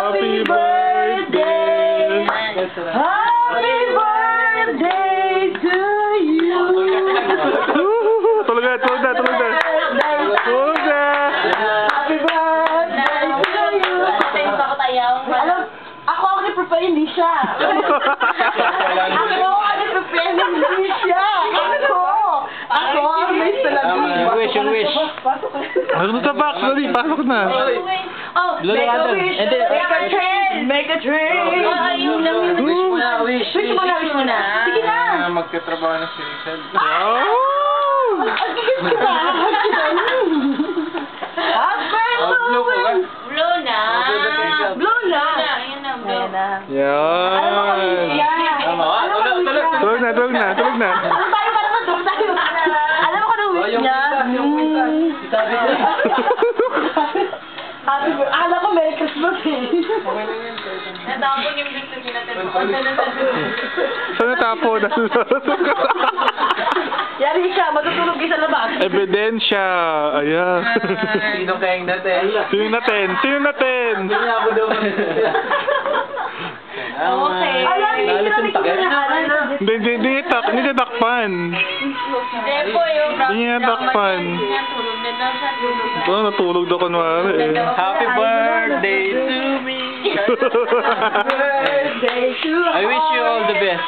Happy birthday! Happy birthday to you! Tulog na, tulog na, tulog na. Tulog na! Happy birthday to you! Alam, ako ang nag-prepare, hindi siya. Ako ang nag-prepare, hindi siya. Ako ang may salamin. Yung wish. Ano sa box? Dali, pasok na. Oh, make a wish. Make a train. Make a train. Ayun lang yun. Wish mo na, wish. Wish mo na, wish mo na. Sige na. Magkatrabaho na si Rizal. Oh! Ang gigit ka ba? Blue ko ka? Blue na. Blue na. Ayun na, blue. Alam mo kung Yan. siya. Tama, tulog. Tulog na, tulog na, tulog na. Tulog tayo, parang tulog tayo. Alam mo kung wish niya? Sabi ko. Happy birthday. Alam ko Merry Christmas eh. Natapon yung gusto natin. Saan natapon? Yari ka, matutulog kayo sa labas. Ebidensya. Ayan. Sino kayang natin? Sino natin? Sino natin? Ako daw. Okay. Alam, hindi Nalis sila yung takip. Hindi takpan. Hindi po yung Hindi niya takpan. Tulog na daw siya. Ito, natulog daw kunwari eh. Happy birthday to me. Birthday to I wish you all the best.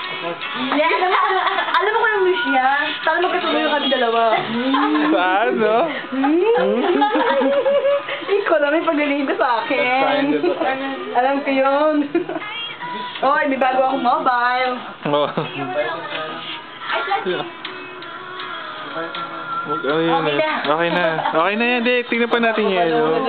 Alam mo kung ang wish niya? Sana magkatuloy kami dalawa. Saan, no? Ikaw na may paglilihin ka sa akin. Alam ko yun. Oy, may bago akong mobile. Oh. Ano yun eh? Okay na. Okay na yan, Dek. Tingnan pa natin yan. Oh.